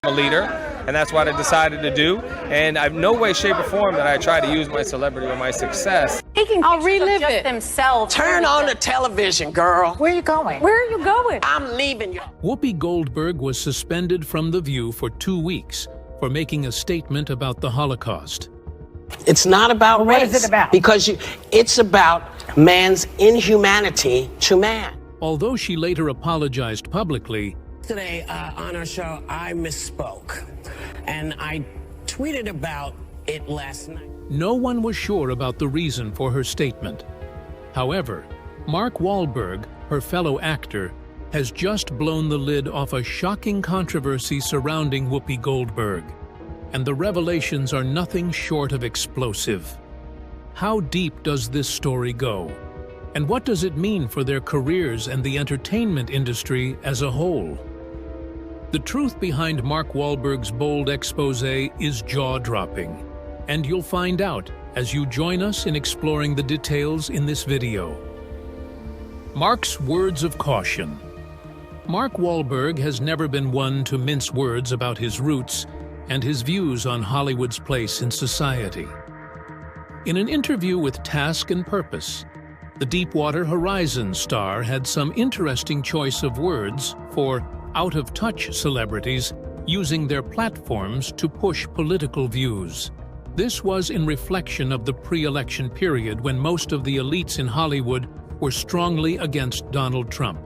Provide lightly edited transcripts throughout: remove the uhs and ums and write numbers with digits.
a leader, and that's what I decided to do. And I've no way, shape, or form that I try to use my celebrity or my success. I'll relive it. Themselves. Turn on the television, girl. Where are you going? Where are you going? I'm leaving you. Whoopi Goldberg was suspended from The View for 2 weeks for making a statement about the Holocaust. It's not about race. What is it about? Because it's about man's inhumanity to man. Although she later apologized publicly, Today on our show, I misspoke, and I tweeted about it last night. no one was sure about the reason for her statement. However, Mark Wahlberg, her fellow actor, has just blown the lid off a shocking controversy surrounding Whoopi Goldberg, and the revelations are nothing short of explosive. How deep does this story go? And what does it mean for their careers and the entertainment industry as a whole? The truth behind Mark Wahlberg's bold expose is jaw-dropping, and you'll find out as you join us in exploring the details in this video. Mark's words of caution. Mark Wahlberg has never been one to mince words about his roots and his views on Hollywood's place in society. In an interview with Task and Purpose, the Deepwater Horizon star had some interesting choice of words for out-of-touch celebrities using their platforms to push political views. This was in reflection of the pre-election period when most of the elites in Hollywood were strongly against Donald Trump.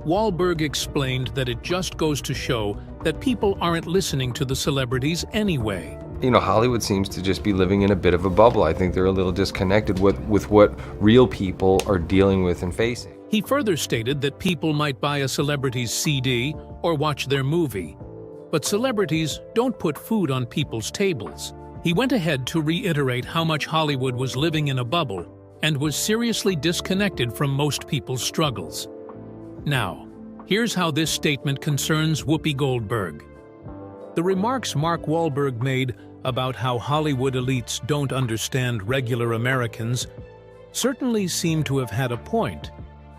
Wahlberg explained that it just goes to show that people aren't listening to the celebrities anyway. You know, Hollywood seems to just be living in a bit of a bubble. I think they're a little disconnected with what real people are dealing with and facing. He further stated that people might buy a celebrity's CD or watch their movie, but celebrities don't put food on people's tables. He went ahead to reiterate how much Hollywood was living in a bubble and was seriously disconnected from most people's struggles. Now, here's how this statement concerns Whoopi Goldberg. The remarks Mark Wahlberg made about how Hollywood elites don't understand regular Americans certainly seem to have had a point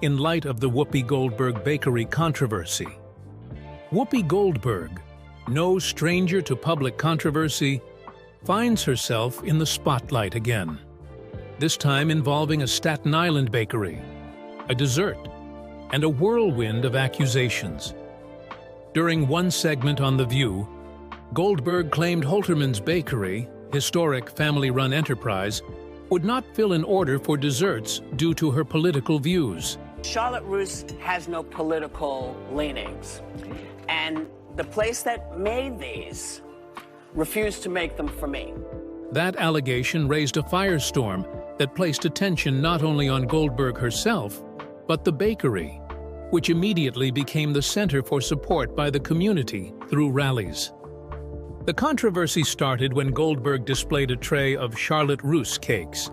in light of the Whoopi Goldberg bakery controversy. Whoopi Goldberg, no stranger to public controversy, finds herself in the spotlight again, this time involving a Staten Island bakery, a dessert, and a whirlwind of accusations. During one segment on The View, Goldberg claimed Holterman's Bakery, historic family-run enterprise, would not fill an order for desserts due to her political views. Charlotte Russe has no political leanings, and the place that made these refused to make them for me. That allegation raised a firestorm that placed attention not only on Goldberg herself, but the bakery, which immediately became the center for support by the community through rallies. The controversy started when Goldberg displayed a tray of Charlotte Russe cakes,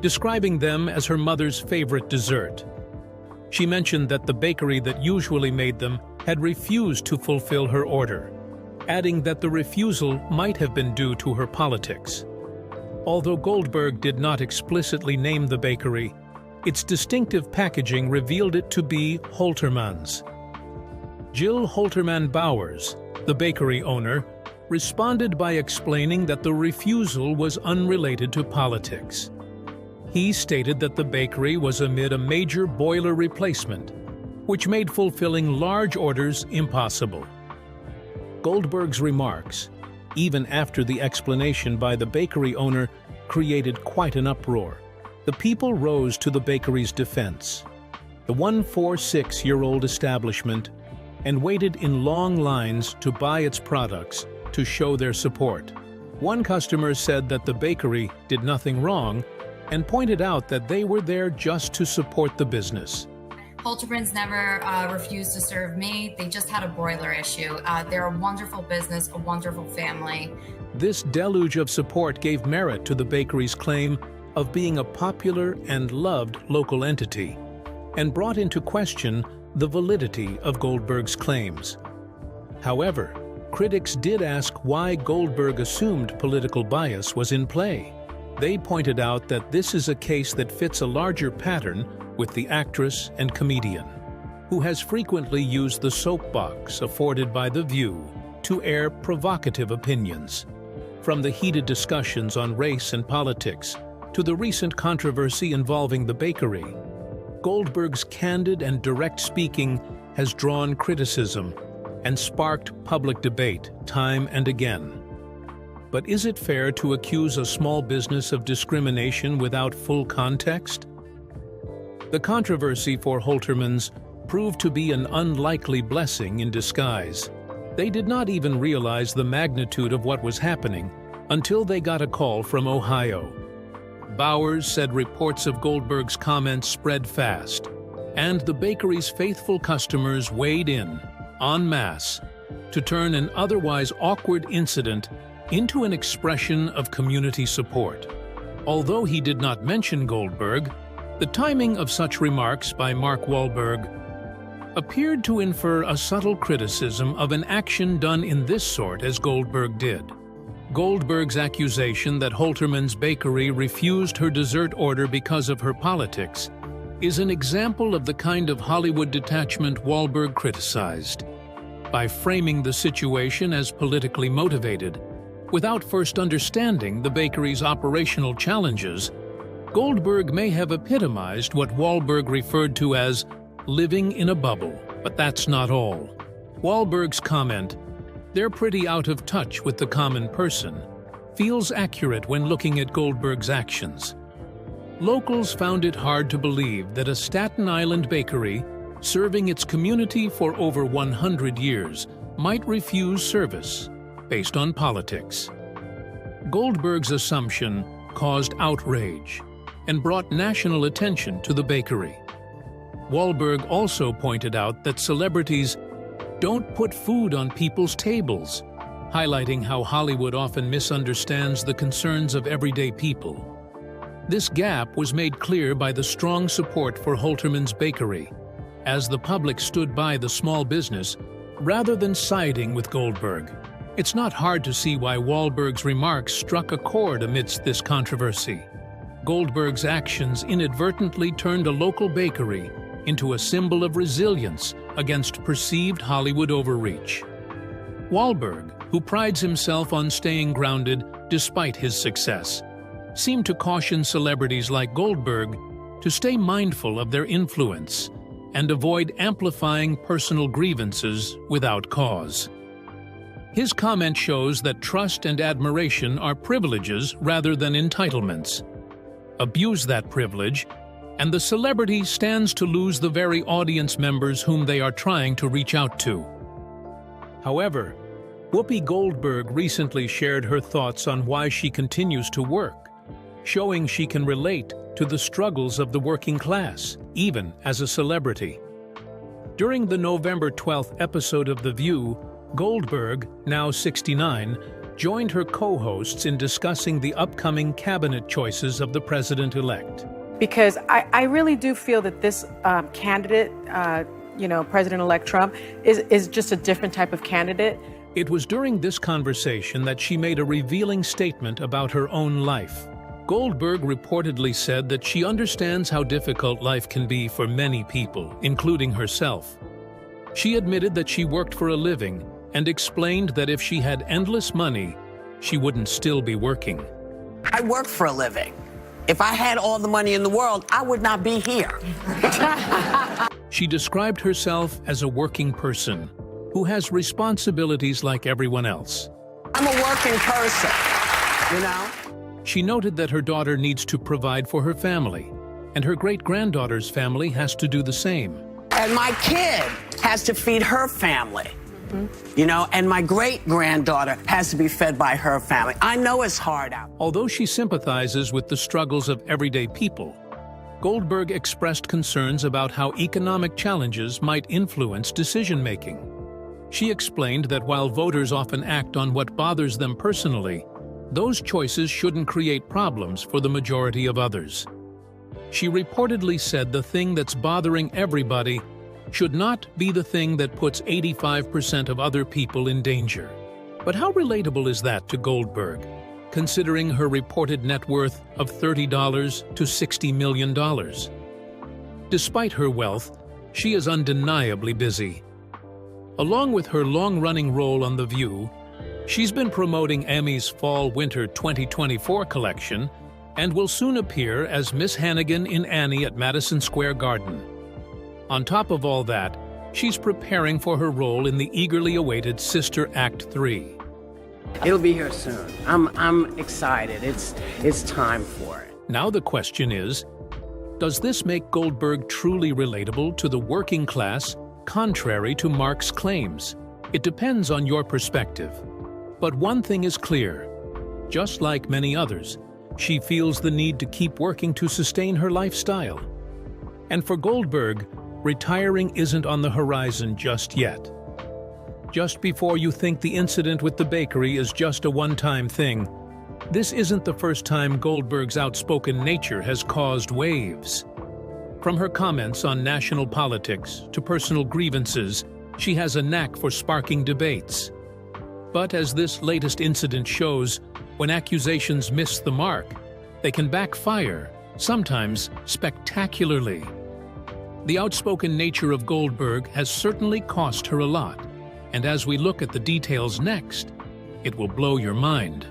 describing them as her mother's favorite dessert. She mentioned that the bakery that usually made them had refused to fulfill her order, adding that the refusal might have been due to her politics. Although Goldberg did not explicitly name the bakery, its distinctive packaging revealed it to be Holterman's. Jill Holterman Bowers, the bakery owner, responded by explaining that the refusal was unrelated to politics. He stated that the bakery was amid a major boiler replacement, which made fulfilling large orders impossible. Goldberg's remarks, even after the explanation by the bakery owner, created quite an uproar. The people rose to the bakery's defense, the 146-year-old establishment, and waited in long lines to buy its products to show their support. One customer said that the bakery did nothing wrong and pointed out that they were there just to support the business. Holterman's never refused to serve me. They just had a broiler issue. They're a wonderful business, a wonderful family. This deluge of support gave merit to the bakery's claim of being a popular and loved local entity, and brought into question the validity of Goldberg's claims. However, critics did ask why Goldberg assumed political bias was in play. They pointed out that this is a case that fits a larger pattern with the actress and comedian, who has frequently used the soapbox afforded by The View to air provocative opinions. From the heated discussions on race and politics to the recent controversy involving the bakery, Goldberg's candid and direct speaking has drawn criticism and sparked public debate time and again. But is it fair to accuse a small business of discrimination without full context? The controversy for Holtermans proved to be an unlikely blessing in disguise. They did not even realize the magnitude of what was happening until they got a call from Ohio. Bowers said reports of Goldberg's comments spread fast, and the bakery's faithful customers weighed in, en masse, to turn an otherwise awkward incident into an expression of community support. Although he did not mention Goldberg, the timing of such remarks by Mark Wahlberg appeared to infer a subtle criticism of an action done in this sort as Goldberg did. Goldberg's accusation that Holterman's Bakery refused her dessert order because of her politics is an example of the kind of Hollywood detachment Wahlberg criticized. By framing the situation as politically motivated, without first understanding the bakery's operational challenges, Goldberg may have epitomized what Wahlberg referred to as living in a bubble. But that's not all. Wahlberg's comment, "They're pretty out of touch with the common person," feels accurate when looking at Goldberg's actions. Locals found it hard to believe that a Staten Island bakery, serving its community for over 100 years, might refuse service based on politics. Goldberg's assumption caused outrage and brought national attention to the bakery. Wahlberg also pointed out that celebrities don't put food on people's tables, highlighting how Hollywood often misunderstands the concerns of everyday people. This gap was made clear by the strong support for Holterman's Bakery, as the public stood by the small business rather than siding with Goldberg. It's not hard to see why Wahlberg's remarks struck a chord amidst this controversy. Goldberg's actions inadvertently turned a local bakery into a symbol of resilience against perceived Hollywood overreach. Wahlberg, who prides himself on staying grounded despite his success, seemed to caution celebrities like Goldberg to stay mindful of their influence and avoid amplifying personal grievances without cause. His comment shows that trust and admiration are privileges rather than entitlements. Abuse that privilege, and the celebrity stands to lose the very audience members whom they are trying to reach out to. However, Whoopi Goldberg recently shared her thoughts on why she continues to work, showing she can relate to the struggles of the working class, even as a celebrity. During the November 12th episode of The View, Goldberg, now 69, joined her co-hosts in discussing the upcoming cabinet choices of the president-elect. Because I really do feel that this candidate, President-elect Trump, is just a different type of candidate. It was during this conversation that she made a revealing statement about her own life. Goldberg reportedly said that she understands how difficult life can be for many people, including herself. She admitted that she worked for a living and explained that if she had endless money, she wouldn't still be working. I work for a living. If I had all the money in the world, I would not be here. She described herself as a working person who has responsibilities like everyone else. I'm a working person, She noted that her daughter needs to provide for her family, and her great-granddaughter's family has to do the same. And my kid has to feed her family. And my great-granddaughter has to be fed by her family. I know it's hard out. Although she sympathizes with the struggles of everyday people, Goldberg expressed concerns about how economic challenges might influence decision-making. She explained that while voters often act on what bothers them personally, those choices shouldn't create problems for the majority of others. She reportedly said the thing that's bothering everybody should not be the thing that puts 85% of other people in danger. But how relatable is that to Goldberg, considering her reported net worth of $30 to $60 million? Despite her wealth, she is undeniably busy. Along with her long-running role on The View, she's been promoting Emmy's Fall-Winter 2024 collection and will soon appear as Miss Hannigan in Annie at Madison Square Garden. On top of all that, she's preparing for her role in the eagerly awaited Sister Act 3. It'll be here soon. I'm excited. It's time for it. Now the question is, does this make Goldberg truly relatable to the working class, contrary to Mark's claims? It depends on your perspective. But one thing is clear. Just like many others, she feels the need to keep working to sustain her lifestyle. And for Goldberg, retiring isn't on the horizon just yet. Just before you think the incident with the bakery is just a one-time thing, this isn't the first time Goldberg's outspoken nature has caused waves. From her comments on national politics to personal grievances, she has a knack for sparking debates. But as this latest incident shows, when accusations miss the mark, they can backfire, sometimes spectacularly. The outspoken nature of Goldberg has certainly cost her a lot, and as we look at the details next, it will blow your mind.